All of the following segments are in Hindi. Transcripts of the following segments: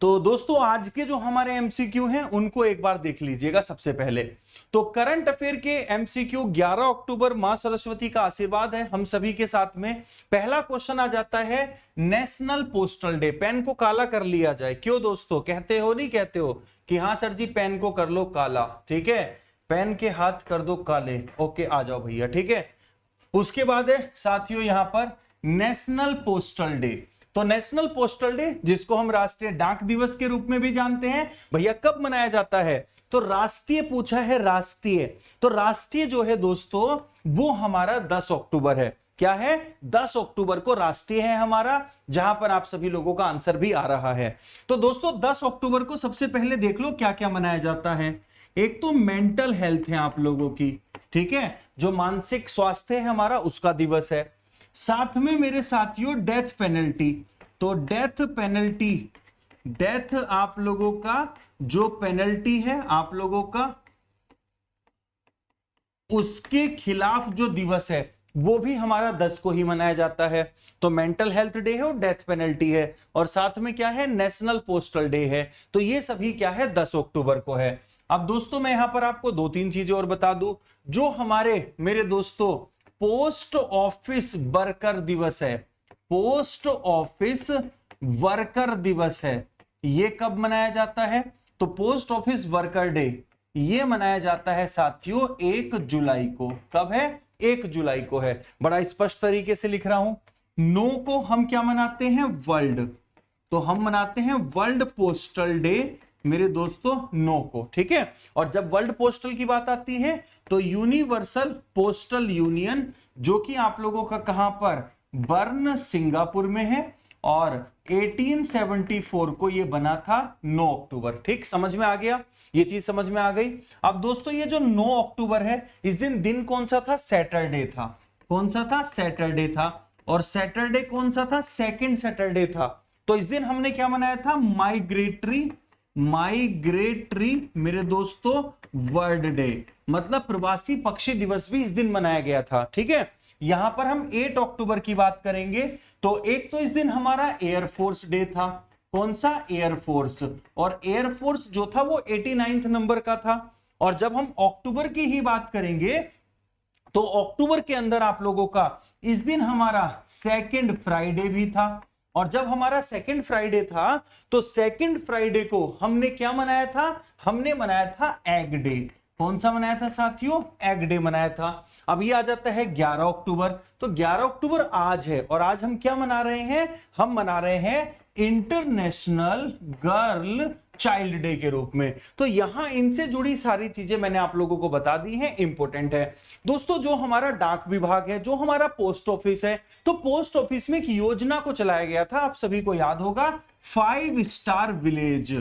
तो दोस्तों आज के जो हमारे एमसीक्यू हैं उनको एक बार देख लीजिएगा। सबसे पहले तो करंट अफेयर के एमसीक्यू 11 अक्टूबर मां सरस्वती का आशीर्वाद है हम सभी के साथ में। पहला क्वेश्चन आ जाता है नेशनल पोस्टल डे। पेन को काला कर लिया जाए, क्यों दोस्तों, कहते हो नहीं कहते हो कि हाँ सर जी पेन को कर लो काला, ठीक है, पेन के हाथ कर दो काले। ओके आ जाओ भैया, ठीक है। उसके बाद है साथियों यहां पर नेशनल पोस्टल डे। तो नेशनल पोस्टल डे जिसको हम राष्ट्रीय डाक दिवस के रूप में भी जानते हैं, भैया कब मनाया जाता है? तो राष्ट्रीय पूछा है, राष्ट्रीय, तो राष्ट्रीय जो है दोस्तों वो हमारा 10 अक्टूबर है। क्या है? 10 अक्टूबर को राष्ट्रीय है हमारा, जहां पर आप सभी लोगों का आंसर भी आ रहा है। तो दोस्तों 10 अक्टूबर को सबसे पहले देख लो क्या क्या मनाया जाता है। एक तो मेंटल हेल्थ है आप लोगों की, ठीक है, जो मानसिक स्वास्थ्य है हमारा उसका दिवस है। साथ में मेरे साथियों डेथ पेनल्टी, तो डेथ पेनल्टी, डेथ आप लोगों का जो पेनल्टी है आप लोगों का उसके खिलाफ जो दिवस है वो भी हमारा 10 को ही मनाया जाता है। तो मेंटल हेल्थ डे है और डेथ पेनल्टी है, और साथ में क्या है, नेशनल पोस्टल डे है। तो ये सभी क्या है 10 अक्टूबर को है। अब दोस्तों मैं यहां पर आपको दो तीन चीजें और बता दूं। जो हमारे मेरे दोस्तों पोस्ट ऑफिस वर्कर दिवस है, पोस्ट ऑफिस वर्कर दिवस है, ये कब मनाया जाता है? तो पोस्ट ऑफिस वर्कर डे ये मनाया जाता है साथियों 1 जुलाई को। कब है? 1 जुलाई को है। बड़ा स्पष्ट तरीके से लिख रहा हूं। नो को हम क्या मनाते हैं? वर्ल्ड, तो हम मनाते हैं वर्ल्ड पोस्टल डे मेरे दोस्तों नो को, ठीक है। और जब वर्ल्ड पोस्टल की बात आती है तो यूनिवर्सल पोस्टल यूनियन, जो कि आप लोगों का कहां पर, बर्न सिंगापुर में है, और 1874 को ये बना था 9 अक्टूबर। ठीक, समझ में आ गया, ये चीज समझ में आ गई। अब दोस्तों ये जो 9 अक्टूबर है, इस दिन कौन सा था? सैटरडे था। कौन सा था? सैटरडे था। और सैटरडे कौन सा था? सेकंड सैटरडे था। तो इस दिन हमने क्या मनाया था? माइग्रेटरी मेरे दोस्तों वर्ल्ड डे, मतलब प्रवासी पक्षी दिवस भी इस दिन मनाया गया था, ठीक है। यहां पर हम 8 अक्टूबर की बात करेंगे। तो एक तो इस दिन हमारा एयरफोर्स डे था। कौन सा? एयरफोर्स। और एयरफोर्स जो था वो 89 नंबर का था। और जब हम अक्टूबर की ही बात करेंगे तो अक्टूबर के अंदर आप लोगों का इस दिन हमारा सेकंड फ्राइडे भी था। और जब हमारा सेकंड फ्राइडे था तो सेकंड फ्राइडे को हमने क्या मनाया था? हमने मनाया था एग डे। कौन सा मनाया था साथियों? एग डे मनाया था। अब ये आ जाता है 11 अक्टूबर। तो 11 अक्टूबर आज है, और आज हम क्या मना रहे हैं? हम मना रहे हैं इंटरनेशनल गर्ल चाइल्ड डे के रूप में। तो यहां इनसे जुड़ी सारी चीजें मैंने आप लोगों को बता दी हैं, इंपॉर्टेंट है दोस्तों। जो हमारा डाक विभाग है, जो हमारा पोस्ट ऑफिस है, तो पोस्ट ऑफिस में एक योजना को चलाया गया था, आप सभी को याद होगा, 5 स्टार विलेज।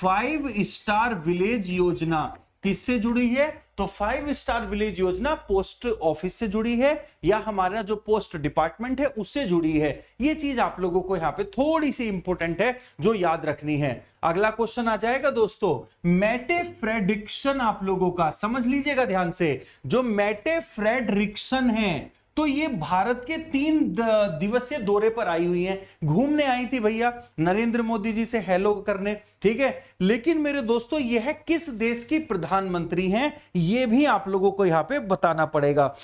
5 स्टार विलेज योजना किससे जुड़ी है? तो 5 स्टार विलेज योजना पोस्ट ऑफिस से जुड़ी है, या हमारा जो पोस्ट डिपार्टमेंट है उससे जुड़ी है। ये चीज आप लोगों को यहां पे थोड़ी सी इंपॉर्टेंट है जो याद रखनी है। अगला क्वेश्चन आ जाएगा दोस्तों, मेटेफ्रेडिक्शन आप लोगों का समझ लीजिएगा ध्यान से। जो मेटेफ्रेडिक्शन है तो ये भारत के 3 दिवसीय दौरे पर आई हुई हैं, घूमने आई थी भैया नरेंद्र मोदी जी से हेलो करने, ठीक है। लेकिन मेरे दोस्तों यह किस देश की प्रधानमंत्री हैं ये भी आप लोगों को यहां पे बताना पड़ेगा,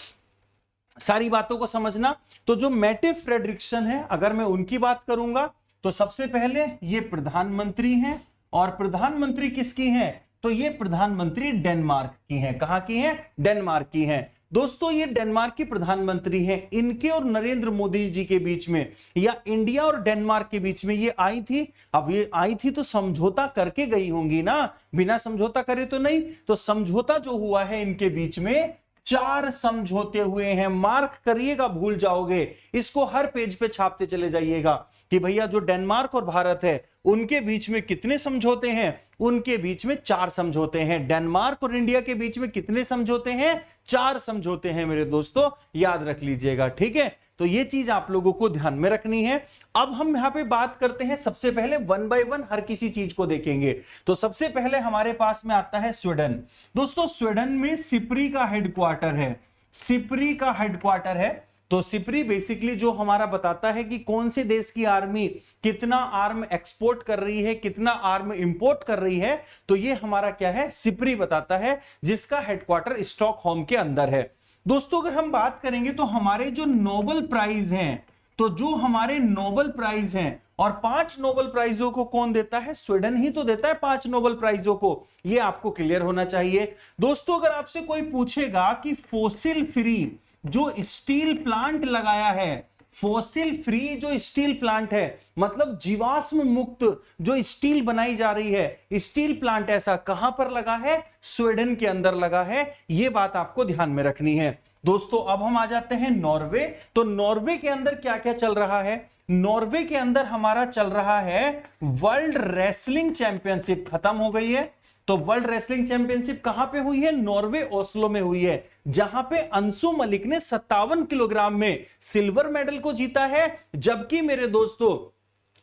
सारी बातों को समझना। तो जो मेटे फ्रेडरिक्सन है, अगर मैं उनकी बात करूंगा तो सबसे पहले ये प्रधानमंत्री हैं, और प्रधानमंत्री किसकी हैं? तो ये प्रधानमंत्री डेनमार्क की हैं। कहां की हैं? डेनमार्क की हैं। दोस्तों ये डेनमार्क की प्रधानमंत्री हैं। इनके और नरेंद्र मोदी जी के बीच में, या इंडिया और डेनमार्क के बीच में ये आई थी। अब ये आई थी तो समझौता करके गई होंगी ना, बिना समझौता करे तो नहीं। तो समझौता जो हुआ है इनके बीच में, 4 समझौते हुए हैं। मार्क करिएगा, भूल जाओगे, इसको हर पेज पे छापते चले जाइएगा कि भैया जो डेनमार्क और भारत है उनके बीच में कितने समझौते हैं। उनके बीच में 4 समझौते हैं। डेनमार्क और इंडिया के बीच में कितने समझौते हैं? 4 समझौते हैं मेरे दोस्तों, याद रख लीजिएगा, ठीक है। तो ये चीज आप लोगों को ध्यान में रखनी है। अब हम यहां पे बात करते हैं, सबसे पहले 1 बाय 1 हर किसी चीज को देखेंगे। तो सबसे पहले हमारे पास में आता है स्वीडन। दोस्तों स्वीडन में सिप्री का हेडक्वार्टर है, सिप्री का हेडक्वार्टर है। तो सिप्री बेसिकली जो हमारा बताता है कि कौन से देश की आर्मी कितना आर्म एक्सपोर्ट कर रही है, कितना आर्म इंपोर्ट कर रही है, तो ये हमारा क्या है, सिप्री बताता है, जिसका हेडक्वार्टर स्टॉकहोम के अंदर है। दोस्तों अगर हम बात करेंगे तो हमारे जो नोबेल प्राइज हैं, तो जो हमारे नोबेल प्राइज हैं, और 5 नोबेल प्राइजों को कौन देता है, स्वीडन ही तो देता है 5 नोबेल प्राइजों को, ये आपको क्लियर होना चाहिए। दोस्तों अगर आपसे कोई पूछेगा कि फॉसिल फ्री जो स्टील प्लांट लगाया है, फॉसिल फ्री जो स्टील प्लांट है, मतलब जीवाश्म मुक्त जो स्टील बनाई जा रही है, स्टील प्लांट ऐसा कहां पर लगा है, स्वीडन के अंदर लगा है, ये बात आपको ध्यान में रखनी है। दोस्तों अब हम आ जाते हैं नॉर्वे। तो नॉर्वे के अंदर क्या क्या चल रहा है, नॉर्वे के अंदर हमारा चल रहा है वर्ल्ड रेसलिंग चैंपियनशिप, खत्म हो गई है। तो वर्ल्ड रेसलिंग चैंपियनशिप कहां पे हुई है, नॉर्वे ओस्लो में हुई है, जहां पे अंशु मलिक ने 57 किलोग्राम में सिल्वर मेडल को जीता है, जबकि मेरे दोस्तों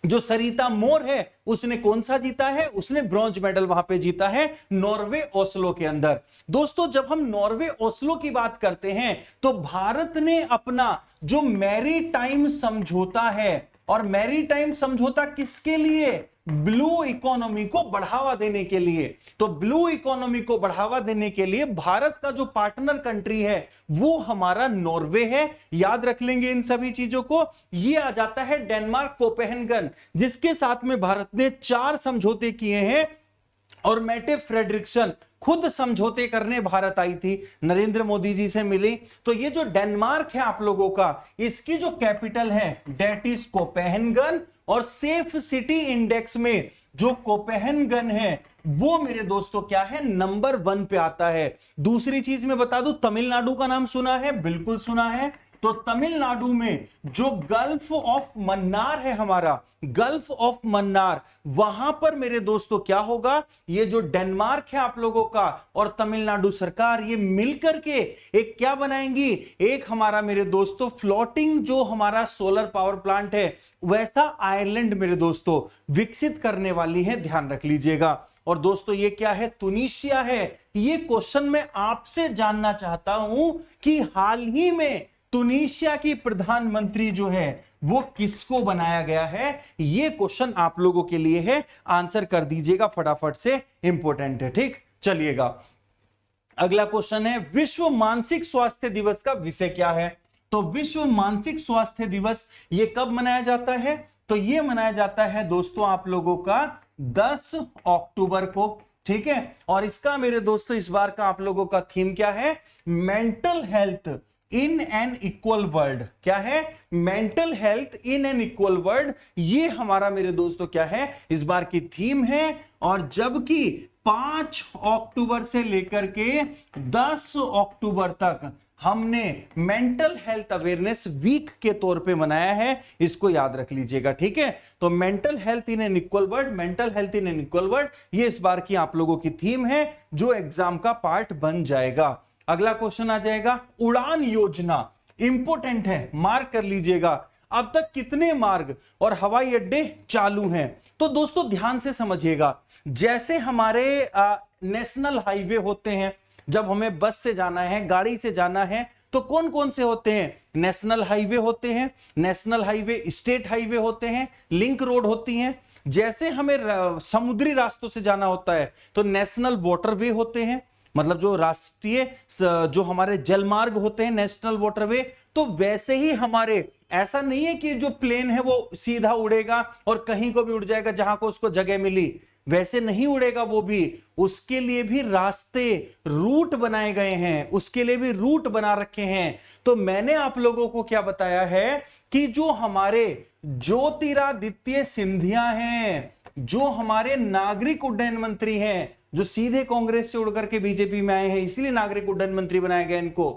जो सरिता मोर है उसने कौन सा जीता है, उसने ब्रॉन्ज मेडल वहां पे जीता है नॉर्वे ओस्लो के अंदर। दोस्तों जब हम नॉर्वे ओस्लो की बात करते हैं तो भारत ने अपना जो मैरीटाइम समझौता है, और मैरीटाइम समझौता किसके लिए, ब्लू इकोनॉमी को बढ़ावा देने के लिए, तो ब्लू इकोनॉमी को बढ़ावा देने के लिए भारत का जो पार्टनर कंट्री है वो हमारा नॉर्वे है, याद रख लेंगे इन सभी चीजों को। ये आ जाता है डेनमार्क कोपेनहेगन, जिसके साथ में भारत ने 4 समझौते किए हैं, और मेटे फ्रेडरिक्सन खुद समझौते करने भारत आई थी, नरेंद्र मोदी जी से मिली। तो ये जो डेनमार्क है आप लोगों का, इसकी जो कैपिटल है डेट इज कोपेनहेगन, और सेफ सिटी इंडेक्स में जो कोपेनहेगन है वो मेरे दोस्तों क्या है, नंबर 1 पे आता है। दूसरी चीज मैं बता दूं, तमिलनाडु का नाम सुना है, बिल्कुल सुना है। तो तमिलनाडु में जो गल्फ ऑफ मन्नार है हमारा, गल्फ ऑफ मन्नार, वहां पर मेरे दोस्तों क्या होगा, ये जो डेनमार्क है आप लोगों का और तमिलनाडु सरकार, ये मिलकर के एक क्या बनाएंगी, एक हमारा मेरे दोस्तों फ्लोटिंग जो हमारा सोलर पावर प्लांट है, वैसा आयरलैंड मेरे दोस्तों विकसित करने वाली है, ध्यान रख लीजिएगा। और दोस्तों ये क्या है, तुनिशिया है। ये क्वेश्चन मैं आपसे जानना चाहता हूं कि हाल ही में तुनिशिया की प्रधानमंत्री जो है वो किसको बनाया गया है, ये क्वेश्चन आप लोगों के लिए है, आंसर कर दीजिएगा फटाफट से, इंपॉर्टेंट है, ठीक। चलिएगा अगला क्वेश्चन है, विश्व मानसिक स्वास्थ्य दिवस का विषय क्या है। तो विश्व मानसिक स्वास्थ्य दिवस ये कब मनाया जाता है, तो ये मनाया जाता है दोस्तों आप लोगों का 10 अक्टूबर को, ठीक है। और इसका मेरे दोस्तों इस बार का आप लोगों का थीम क्या है, mental health in an equal world. क्या है, mental health in an equal world, ये हमारा मेरे दोस्तों क्या है, इस बार की थीम है। और जबकि 5 अक्टूबर से लेकर के 10 अक्टूबर तक हमने मेंटल हेल्थ अवेयरनेस वीक के तौर पे मनाया है, इसको याद रख लीजिएगा, ठीक है। तो mental health in an equal world, mental health in an equal world, ये इस बार की आप लोगों की थीम है जो एग्जाम का पार्ट बन जाएगा। अगला क्वेश्चन आ जाएगा, उड़ान योजना, इंपोर्टेंट है, मार्क कर लीजिएगा। अब तक कितने मार्ग और हवाई अड्डे चालू हैं, तो दोस्तों ध्यान से समझिएगा। जैसे हमारे नेशनल हाईवे होते हैं, जब हमें बस से जाना है, गाड़ी से जाना है, तो कौन कौन से होते हैं, नेशनल हाईवे होते हैं, नेशनल हाईवे, स्टेट हाईवे होते हैं, लिंक रोड होती हैं। जैसे हमें समुद्री रास्तों से जाना होता है तो नेशनल वाटरवे होते हैं, मतलब जो राष्ट्रीय जो हमारे जलमार्ग होते हैं, नेशनल वाटरवे। तो वैसे ही हमारे, ऐसा नहीं है कि जो प्लेन है वो सीधा उड़ेगा और कहीं को भी उड़ जाएगा जहां को उसको जगह मिली, वैसे नहीं उड़ेगा वो भी, उसके लिए भी रास्ते, रूट बनाए गए हैं, उसके लिए भी रूट बना रखे हैं। तो मैंने आप लोगों को क्या बताया है कि जो हमारे ज्योतिरादित्य सिंधिया हैं, जो हमारे नागरिक उड्डयन मंत्री हैं, जो सीधे कांग्रेस से उड़ करके बीजेपी में आए हैं, इसीलिए नागरिक उड्डयन मंत्री बनाया गया इनको।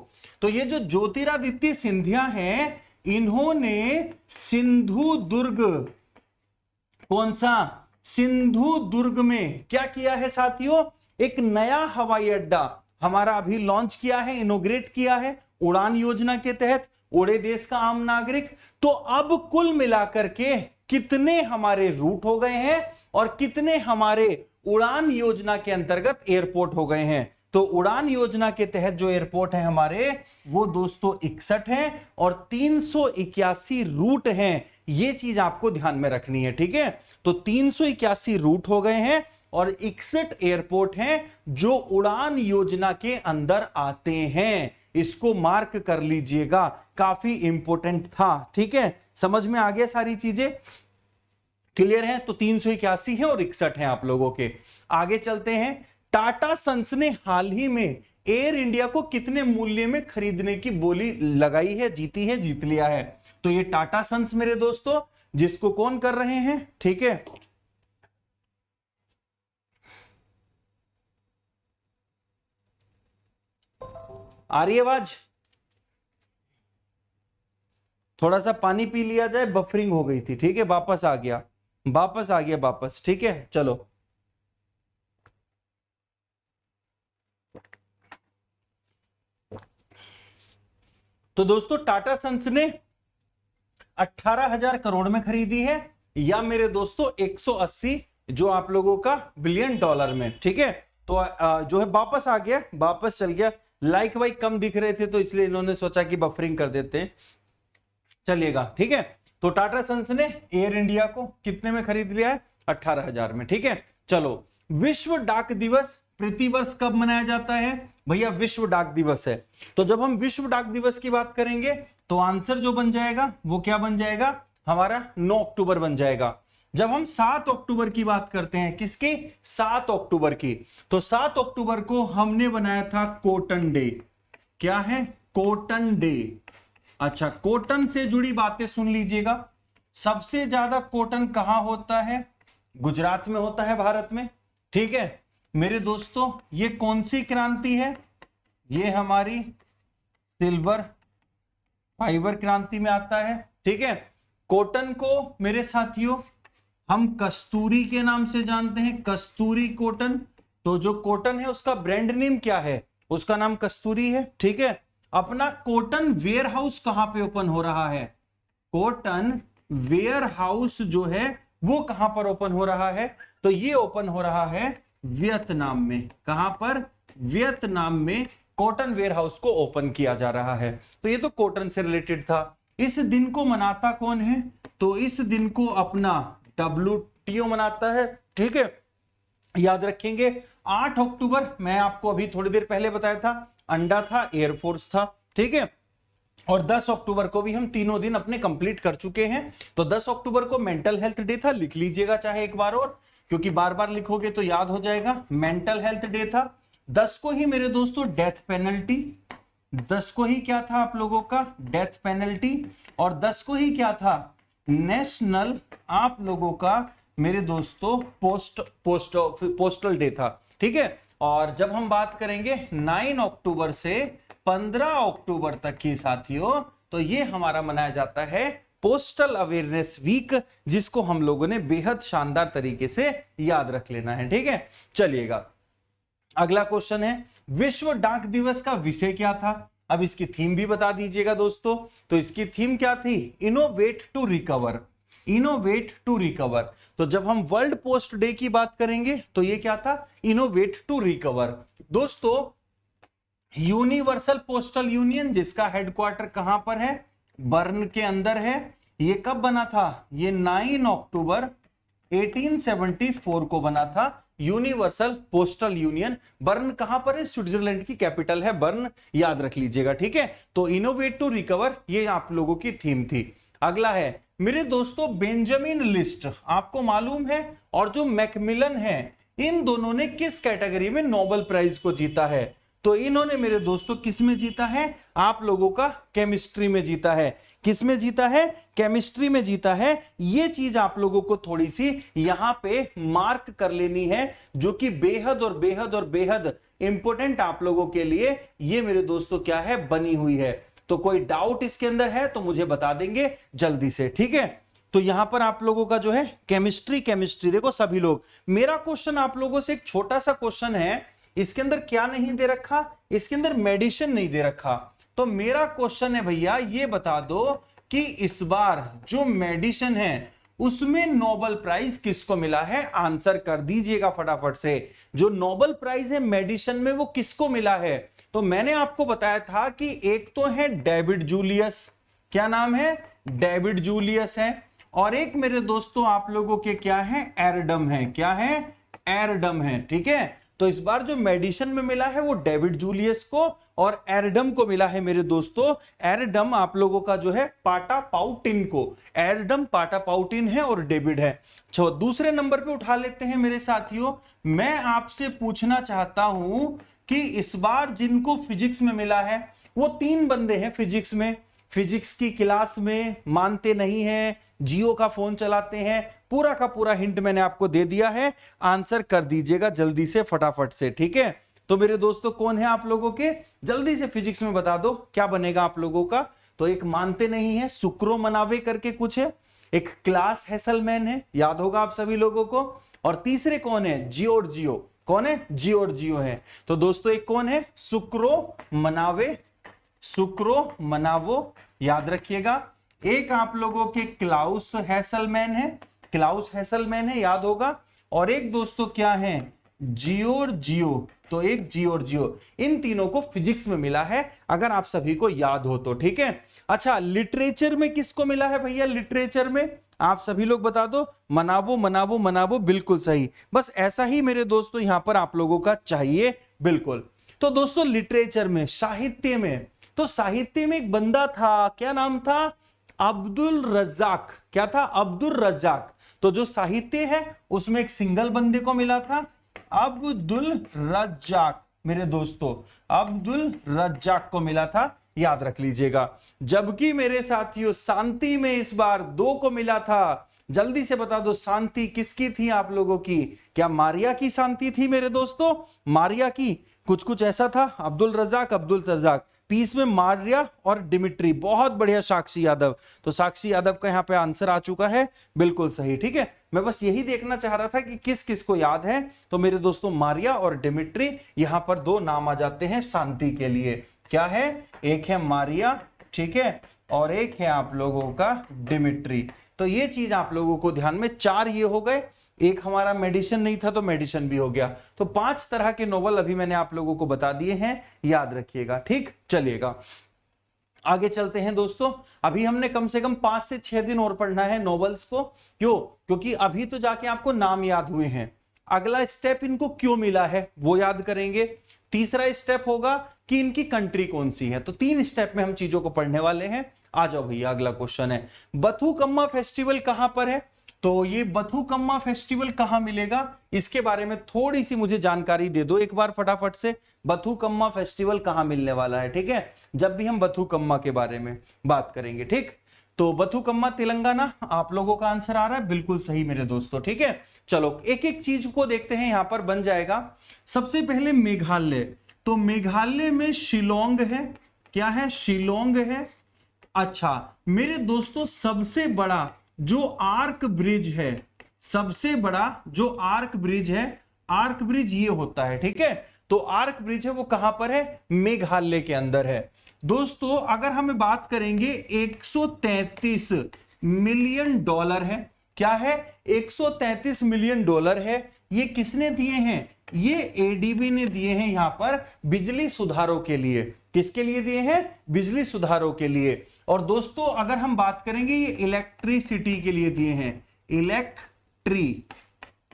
तो ये जो ज्योतिरादित्य सिंधिया हैं, इन्होंने सिंधु दुर्ग, कौन सा, सिंधु दुर्ग में क्या किया है साथियों, एक नया हवाई अड्डा हमारा अभी लॉन्च किया है, इनोग्रेट किया है उड़ान योजना के तहत, उड़े देश का आम नागरिक। तो अब कुल मिलाकर के कितने हमारे रूट हो गए हैं और कितने हमारे उड़ान योजना के अंतर्गत एयरपोर्ट हो गए हैं, तो उड़ान योजना के तहत जो एयरपोर्ट है हमारे वो दोस्तों 61 हैं और 381 रूट हैं। ये चीज आपको ध्यान में रखनी है, ठीक है। तो 381 रूट हो गए हैं और 61 एयरपोर्ट हैं जो उड़ान योजना के अंदर आते हैं। इसको मार्क कर लीजिएगा, काफी इंपॉर्टेंट था, ठीक है। समझ में आ गया, सारी चीजें क्लियर हैं। तो 381 है और 61 है आप लोगों के। आगे चलते हैं। टाटा सन्स ने हाल ही में एयर इंडिया को कितने मूल्य में खरीदने की बोली लगाई है, जीती है, जीत लिया है? तो ये टाटा सन्स मेरे दोस्तों, जिसको कौन कर रहे हैं, ठीक है। आ रही है आवाज? थोड़ा सा पानी पी लिया जाए, बफरिंग हो गई थी, ठीक है। वापस आ गया, वापस, ठीक है। चलो, तो दोस्तों टाटा सन्स ने 18,000 करोड़ में खरीदी है, या मेरे दोस्तों 180 जो आप लोगों का बिलियन डॉलर में, ठीक है। तो जो है वापस आ गया, वापस चल गया। लाइक वाइक कम दिख रहे थे तो इसलिए इन्होंने सोचा कि बफरिंग कर देते हैं, चलिएगा, ठीक है। तो टाटा सन्स ने एयर इंडिया को कितने में खरीद लिया है? 18,000 में, ठीक है। चलो, विश्व डाक दिवस प्रतिवर्ष कब मनाया जाता है? भैया विश्व डाक दिवस है। तो जब हम विश्व डाक दिवस की बात करेंगे तो आंसर जो बन जाएगा वो क्या बन जाएगा हमारा? 9 अक्टूबर बन जाएगा। जब हम 7 अक्टूबर की बात करते हैं, किसकी? 7 अक्टूबर की, तो 7 अक्टूबर को हमने बनाया था कॉटन डे। क्या है? Cotton day. अच्छा, कॉटन से जुड़ी बातें सुन लीजिएगा। सबसे ज्यादा कॉटन कहां होता है? गुजरात में होता है, भारत में, ठीक है मेरे दोस्तों। ये कौन सी क्रांति है? ये हमारी सिल्वर फाइबर क्रांति में आता है, ठीक है। कॉटन को मेरे साथियों हम कस्तूरी के नाम से जानते हैं, कस्तूरी कॉटन। तो जो कॉटन है उसका ब्रांड नेम क्या है? उसका नाम कस्तूरी है, ठीक है। अपना कॉटन वेयर हाउस कहां पे ओपन हो रहा है? कॉटन वेयर हाउस जो है वो कहां पर ओपन हो रहा है? तो ये ओपन हो रहा है वियतनाम में। कहां पर? वियतनाम में कॉटन वेयर हाउस को ओपन किया जा रहा है। तो ये तो कॉटन से रिलेटेड था। इस दिन को मनाता कौन है? तो इस दिन को अपना WTO मनाता है, ठीक है। याद रखेंगे 8 अक्टूबर, मैं आपको अभी थोड़ी देर पहले बताया था, अंडा था, एयरफोर्स था, ठीक है। और 10 अक्टूबर को भी हम तीनों दिन अपने कंप्लीट कर चुके हैं। तो 10 अक्टूबर को मेंटल हेल्थ डे था, लिख लीजिएगा चाहे एक बार और, क्योंकि बार बार लिखोगे तो याद हो जाएगा। मेंटल हेल्थ डे था। 10 को ही मेरे दोस्तों डेथ पेनल्टी, 10 को ही क्या था आप लोगों का? Death penalty. और 10 को ही क्या था? नेशनल आप लोगों का मेरे दोस्तों पोस्टल डे था, ठीक है। और जब हम बात करेंगे 9 अक्टूबर से 15 अक्टूबर तक की साथियों, तो ये हमारा मनाया जाता है पोस्टल अवेयरनेस वीक, जिसको हम लोगों ने बेहद शानदार तरीके से याद रख लेना है, ठीक है। चलिएगा, अगला क्वेश्चन है, विश्व डाक दिवस का विषय क्या था? अब इसकी थीम भी बता दीजिएगा दोस्तों। तो इसकी थीम क्या थी? Innovate to recover, innovate to recover. तो जब हम वर्ल्ड पोस्ट डे की बात करेंगे तो ये क्या था? Innovate to recover. दोस्तों, यूनिवर्सल पोस्टल यूनियन, जिसका हेडक्वार्टर कहां पर है? बर्न के अंदर है। ये कब बना था? ये 9 अक्टूबर 1874 को बना था यूनिवर्सल पोस्टल यूनियन। बर्न कहां पर है? स्विट्जरलैंड की कैपिटल है बर्न, याद रख लीजिएगा, ठीक है। तो इनोवेट टू रिकवर ये आप लोगों की थीम थी। अगला है मेरे दोस्तों बेंजामिन लिस्ट, आपको मालूम है, और जो मैकमिलन है, इन दोनों ने किस कैटेगरी में नोबेल प्राइज को जीता है? तो इन्होंने मेरे दोस्तों किस में जीता है? आप लोगों का केमिस्ट्री में जीता है। किस में जीता है? केमिस्ट्री में जीता है। ये चीज आप लोगों को थोड़ी सी यहां पे मार्क कर लेनी है, जो कि बेहद और बेहद और बेहद इंपॉर्टेंट आप लोगों के लिए ये मेरे दोस्तों क्या है? बनी हुई है। तो कोई डाउट इसके अंदर है तो मुझे बता देंगे जल्दी से, ठीक है। तो यहां पर आप लोगों का जो है केमिस्ट्री देखो सभी लोग। मेरा क्वेश्चन आप लोगों से एक छोटा सा क्वेश्चन है, इसके अंदर क्या नहीं दे रखा? इसके अंदर मेडिसिन नहीं दे रखा। तो मेरा क्वेश्चन है भैया, ये बता दो कि इस बार जो मेडिसिन है उसमें नोबेल प्राइज किसको मिला है? आंसर कर दीजिएगा फटाफट से। जो नोबेल प्राइज है मेडिसिन में वो किसको मिला है? तो मैंने आपको बताया था कि एक तो है डेविड जूलियस, क्या नाम है? डेविड जूलियस है, और एक मेरे दोस्तों आप लोगों के क्या है? एरडम है। क्या है? एरडम है। ठीक है, तो इस बार जो मेडिसिन में मिला है वो डेविड जूलियस को और एरडम को मिला है मेरे दोस्तों। एरडम आप लोगों का जो है पाटापाउटिन को, एरडम पाटापाउटिन है और डेविड है। दूसरे नंबर पे उठा लेते हैं मेरे साथियों, मैं आपसे पूछना चाहता हूं कि इस बार जिनको फिजिक्स में मिला है वो 3 बंदे हैं फिजिक्स में। फिजिक्स की क्लास में मानते नहीं हैं, जियो का फोन चलाते हैं, पूरा का पूरा हिंट मैंने आपको दे दिया है, आंसर कर दीजिएगा जल्दी से फटाफट से। ठीक है, तो मेरे दोस्तों कौन है आप लोगों के? जल्दी से फिजिक्स में बता दो क्या बनेगा आप लोगों का। तो एक मानते नहीं है, सुक्रो मनावे करके कुछ है, एक क्लास हेसलमैन है, याद होगा आप सभी लोगों को, और तीसरे कौन है? जियोर्जियो। कौन है? जियोर्जियो है। तो दोस्तों एक कौन है? सुक्रो मनावे, सुक्रो मनावो, याद रखिएगा। एक आप लोगों के क्लाउस हेसलमैन है, क्लाउस हेसलमैन है, याद होगा। और एक दोस्तों क्या है? जियोर्जियो। तो एक जियोर्जियो। इन तीनों को फिजिक्स में मिला है, अगर आप सभी को याद हो तो। ठीक है, अच्छा लिटरेचर में किसको मिला है भैया? लिटरेचर में आप सभी लोग बता दो। मनावो मनावो मनावो, बिल्कुल सही। बस ऐसा ही मेरे दोस्तों यहां पर आप लोगों का चाहिए, बिल्कुल। तो दोस्तों लिटरेचर में, साहित्य में, तो साहित्य में एक बंदा था, क्या नाम था? अब्दुल रज्जाक। क्या था? अब्दुल रज्जाक। तो जो साहित्य है उसमें एक सिंगल बंदे को मिला था, अब्दुल रज्जाक मेरे दोस्तों, अब्दुल रज्जाक को मिला था, याद रख लीजिएगा। जबकि मेरे साथियों शांति में इस बार 2 को मिला था। जल्दी से बता दो शांति किसकी थी आप लोगों की? क्या मारिया की शांति थी मेरे दोस्तों? मारिया की, कुछ कुछ ऐसा था। अब्दुल रज्जाक, अब्दुल रज्जाक, पीस में मारिया और डिमिट्री। बहुत बढ़िया साक्षी यादव। तो साक्षी यादव का यहाँ पे आंसर आ चुका है, बिल्कुल सही। ठीक है, मैं बस यही देखना चाह रहा था कि किस किस को याद है। तो मेरे दोस्तों मारिया और डिमिट्री, यहां पर 2 नाम आ जाते हैं शांति के लिए। क्या है? एक है मारिया, ठीक है, और एक है आप लोगों का डिमिट्री। तो ये चीज आप लोगों को ध्यान में, 4 ये हो गए। एक हमारा मेडिसिन नहीं था तो मेडिसिन भी हो गया। तो 5 तरह के नोबल अभी मैंने आप लोगों को बता दिए हैं, याद रखिएगा। ठीक, चलिएगा आगे चलते हैं दोस्तों। अभी हमने कम से कम 5 से 6 दिन और पढ़ना है नोवेल्स को। क्यों? क्योंकि अभी तो जाके आपको नाम याद हुए हैं, अगला स्टेप इनको क्यों मिला है वो याद करेंगे। तीसरा स्टेप होगा कि इनकी कंट्री कौन सी है। तो 3 स्टेप में हम चीजों को पढ़ने वाले हैं। आ जाओ भैया, अगला क्वेश्चन है, बथुकम्मा फेस्टिवल कहां पर है? तो ये बथुकम्मा फेस्टिवल कहां मिलेगा, इसके बारे में थोड़ी सी मुझे जानकारी दे दो एक बार फटाफट से। बथुकम्मा फेस्टिवल कहां मिलने वाला है? ठीक है, जब भी हम बथुकम्मा के बारे में बात करेंगे। ठीक, तो बथुकम्मा तेलंगाना, आप लोगों का आंसर आ रहा है, बिल्कुल सही मेरे दोस्तों। ठीक है, चलो एक एक चीज को देखते हैं, यहां पर बन जाएगा। सबसे पहले मेघालय, तो मेघालय में शिलोंग है। क्या है? शिलोंग है। अच्छा मेरे दोस्तों, सबसे बड़ा जो आर्क ब्रिज है, सबसे बड़ा जो आर्क ब्रिज है, आर्क ब्रिज ये होता है। ठीक है, तो आर्क ब्रिज है वो कहां पर है? मेघालय के अंदर है। दोस्तों अगर हम बात करेंगे, 133 मिलियन डॉलर है। क्या है? 133 मिलियन डॉलर है। ये किसने दिए हैं? ये एडीबी ने दिए हैं, यहां पर बिजली सुधारों के लिए। किसके लिए दिए हैं? बिजली सुधारों के लिए। और दोस्तों अगर हम बात करेंगे, ये इलेक्ट्रिसिटी के लिए दिए हैं, इलेक्ट्री,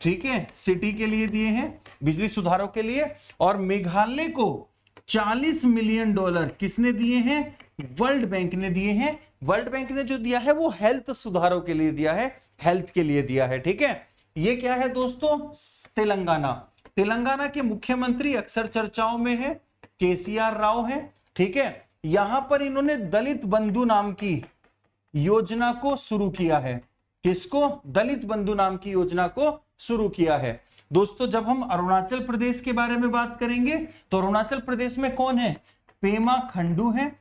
ठीक है, सिटी के लिए दिए हैं, बिजली सुधारों के लिए। और मेघालय को 40 मिलियन डॉलर किसने दिए हैं? वर्ल्ड बैंक ने दिए हैं। वर्ल्ड बैंक ने जो दिया है वो हेल्थ सुधारों के लिए दिया है, हेल्थ के लिए दिया है। ठीक है, ये क्या है दोस्तों? तेलंगाना। तेलंगाना के मुख्यमंत्री अक्सर चर्चाओं में है, केसीआर राव है। ठीक है, यहां पर इन्होंने दलित बंधु नाम की योजना को शुरू किया है। किसको? दलित बंधु नाम की योजना को शुरू किया है। दोस्तों जब हम अरुणाचल प्रदेश के बारे में बात करेंगे, तो अरुणाचल प्रदेश में कौन है? पेमा खंडू है।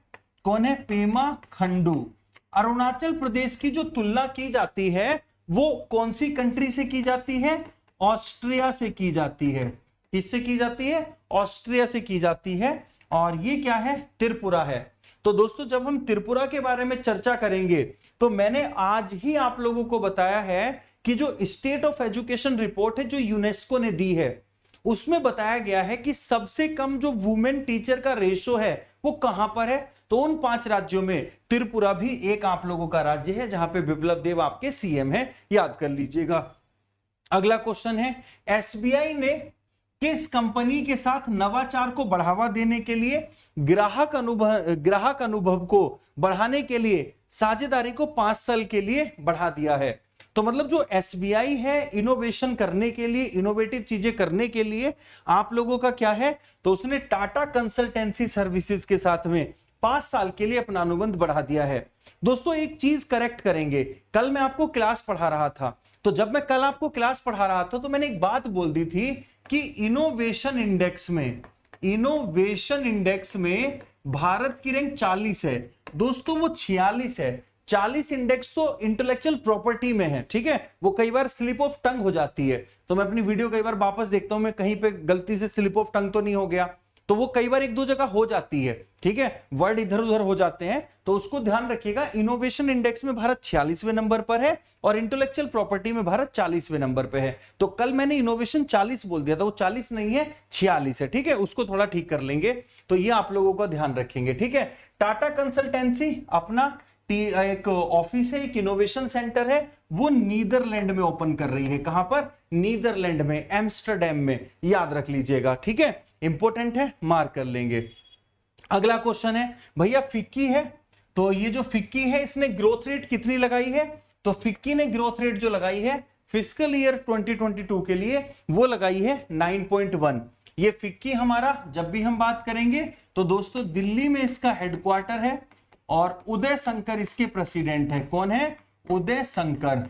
कौन है? पेमा खंडू। अरुणाचल प्रदेश की जो तुलना की जाती है वो कौन सी कंट्री से की जाती है? ऑस्ट्रिया से की जाती है। किससे की जाती है? ऑस्ट्रिया से की जाती है। और ये क्या है? त्रिपुरा है। तो दोस्तों जब हम त्रिपुरा के बारे में चर्चा करेंगे तो मैंने आज ही आप लोगों को बताया है कि जो स्टेट ऑफ एजुकेशन रिपोर्ट है जो यूनेस्को ने दी है, उसमें बताया गया है कि सबसे कम जो वुमेन टीचर का रेशो है वो कहां पर है। तो उन 5 राज्यों में त्रिपुरा भी एक आप लोगों का राज्य है जहां पे बिप्लब देब आपके सीएम है, याद कर लीजिएगा। अगला क्वेश्चन है, एसबीआई ने किस कंपनी के साथ नवाचार को बढ़ावा देने के लिए ग्राहक अनुभव को बढ़ाने के लिए साझेदारी को 5 साल के लिए बढ़ा दिया है। तो मतलब जो एसबीआई है इनोवेशन करने के लिए, इनोवेटिव चीजें करने के लिए आप लोगों का क्या है, तो उसने टाटा कंसल्टेंसी सर्विसेज के साथ में 5 साल के लिए अपना अनुबंध बढ़ा दिया है। दोस्तों एक चीज करेक्ट करेंगे, कल मैं आपको क्लास पढ़ा रहा था, तो जब मैं कल आपको क्लास पढ़ा रहा था तो मैंने एक बात बोल दी थी कि इनोवेशन इंडेक्स में भारत की रैंक 40 है। दोस्तों वो 46 है। 40 इंडेक्स तो इंटेलेक्चुअल प्रॉपर्टी में है, ठीक है, वो कई बार स्लिप ऑफ टंग हो जाती है। तो मैं अपनी वीडियो कई बार वापस देखता हूं, मैं कहीं पे गलती से स्लिप ऑफ टंग तो नहीं हो गया, तो वो कई बार 1-2 जगह हो जाती है, ठीक है, वर्ड इधर उधर हो जाते हैं, तो उसको ध्यान रखिएगा। इनोवेशन इंडेक्स में भारत 46वें नंबर पर है और इंटेलेक्चुअल प्रॉपर्टी में भारत 40वें नंबर पे है। तो कल मैंने इनोवेशन 40 बोल दिया था, वो 40 नहीं है 46 है, ठीक है, उसको थोड़ा ठीक कर लेंगे। तो ये आप लोगों का ध्यान रखेंगे, ठीक है। टाटा कंसल्टेंसी अपना एक ऑफिस है, एक इनोवेशन सेंटर है, वो नीदरलैंड में ओपन कर रही है। कहां पर? नीदरलैंड में, एम्स्टरडैम में, याद रख लीजिएगा, ठीक है, इंपॉर्टेंट है, मार्क कर लेंगे। अगला क्वेश्चन है, भैया फिक्की है, तो ये जो फिक्की है इसने ग्रोथ रेट कितनी लगाई है? तो फिक्की ने ग्रोथ रेट जो लगाई है फिस्कल ईयर 2022 के लिए वो लगाई है 9.1। ये फिक्की हमारा जब भी हम बात करेंगे तो दोस्तों दिल्ली में इसका हेडक्वार्टर है और उदय शंकर इसके प्रेसिडेंट है। कौन है? उदय शंकर।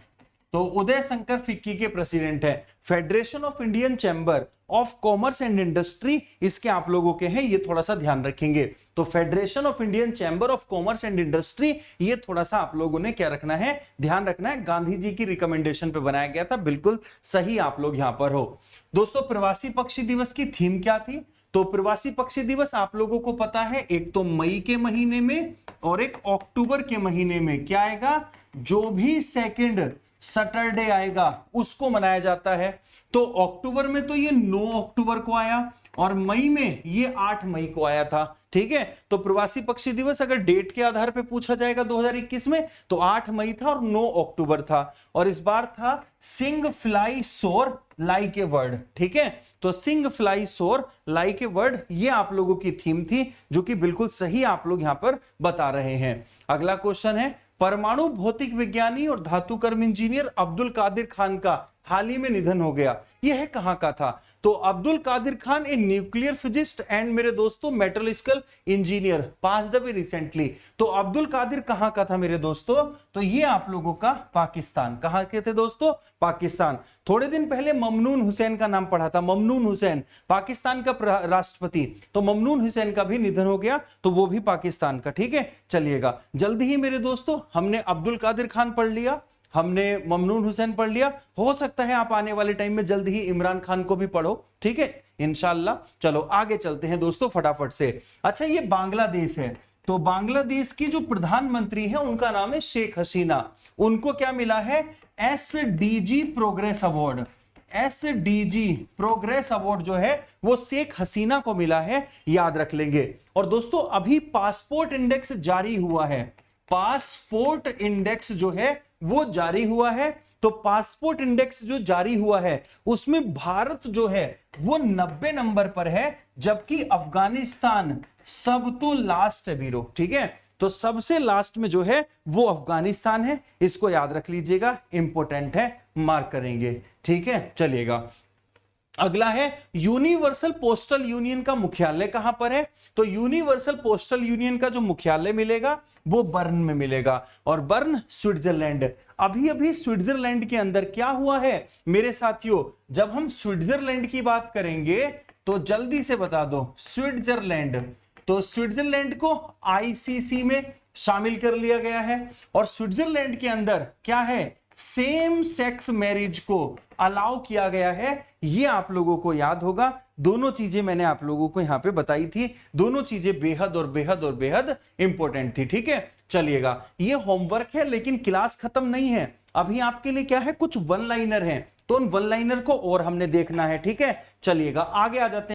तो उदय शंकर फिक्की के प्रेसिडेंट है। Federation of Indian chamber of commerce and industry इसके आप लोगों के हैं, ये थोड़ा सा ध्यान रखेंगे। तो federation of Indian chamber of commerce and industry, ये थोड़ा सा आप लोगों ने क्या रखना है, ध्यान रखना है। गांधी जी की रिकमेंडेशन पे बनाया गया था, बिल्कुल सही आप लोग यहां पर हो। दोस्तों प्रवासी पक्षी दिवस की थीम क्या थी? तो प्रवासी पक्षी दिवस आप लोगों को पता है, एक तो मई के महीने में और एक अक्टूबर के महीने में क्या आएगा, जो भी सेकंड सैटरडे आएगा उसको मनाया जाता है। तो अक्टूबर में तो ये 9 अक्टूबर को आया और मई में ये 8 मई को आया था, ठीक है। तो प्रवासी पक्षी दिवस अगर डेट के आधार पे पूछा जाएगा 2021 में तो 8 मई था और 9 अक्टूबर था। और इस बार था सिंग फ्लाई सोर लाइक ए वर्ड, ठीक है। तो सिंग फ्लाई सोर लाइक ए वर्ड ये आप लोगों की थीम थी, जो कि बिल्कुल सही आप लोग यहां पर बता रहे हैं। अगला क्वेश्चन है, परमाणु भौतिक विज्ञानी और धातुकर्म इंजीनियर अब्दुल कादिर खान का हाल ही में निधन हो गया। यह है कहां का था? तो Abdul Qadir Khan a nuclear physicist and मेरे दोस्तों metallurgical engineer, passed away recently. तो अब्दुल कादिर कहां का था मेरे दोस्तों? तो ये आप लोगों का पाकिस्तान। कहां के थे दोस्तों? पाकिस्तान। थोड़े दिन पहले ममनून हुसैन का नाम पढ़ा था, ममनून हुसैन पाकिस्तान का राष्ट्रपति। तो ममनून हुसैन का भी निधन हो गया, तो वो भी पाकिस्तान का, ठीक है। चलिएगा जल्दी ही मेरे दोस्तों, हमने अब्दुल कादिर खान पढ़ लिया, हमने ममनून हुसैन पढ़ लिया, हो सकता है आप आने वाले टाइम में जल्द ही इमरान खान को भी पढ़ो, ठीक है, इंशाल्लाह। चलो आगे चलते हैं दोस्तों फटाफट से। अच्छा ये बांग्लादेश है, तो बांग्लादेश की जो प्रधानमंत्री है उनका नाम है शेख हसीना। उनको क्या मिला है? SDG progress award. SDG progress award जो है वो शेख हसीना को मिला है, याद रख लेंगे। और दोस्तों अभी पासपोर्ट इंडेक्स जारी हुआ है, पासपोर्ट इंडेक्स जो है वो जारी हुआ है। तो पासपोर्ट इंडेक्स जो जारी हुआ है उसमें भारत जो है वो 90 नंबर पर है, जबकि अफगानिस्तान सब तो लास्ट है बीरो, ठीक है। तो सबसे लास्ट में जो है वो अफगानिस्तान है, इसको याद रख लीजिएगा, इंपॉर्टेंट है, मार्क करेंगे, ठीक है। चलिएगा अगला है, यूनिवर्सल पोस्टल यूनियन का मुख्यालय कहां पर है? तो यूनिवर्सल पोस्टल यूनियन का जो मुख्यालय मिलेगा वो बर्न में मिलेगा, और बर्न स्विट्जरलैंड। अभी अभी स्विट्जरलैंड के अंदर क्या हुआ है मेरे साथियों? जब हम स्विट्जरलैंड की बात करेंगे तो जल्दी से बता दो, स्विट्जरलैंड, तो स्विट्जरलैंड को आईसीसी में शामिल कर लिया गया है। और स्विट्जरलैंड के अंदर क्या है? सेम सेक्स मैरिज को अलाउ किया गया है, ये आप लोगों को याद होगा। दोनों चीजें मैंने आप लोगों को यहां पे बताई थी, दोनों चीजें बेहद और बेहद और बेहद इंपॉर्टेंट थी। ठीक है, चलिएगा, ये होमवर्क है लेकिन क्लास खत्म नहीं है। अभी आपके लिए क्या है, कुछ वन लाइनर हैं, तो उन वन लाइनर को और हमने देखना है। ठीक है, चलिएगा आगे आ जाते हैं।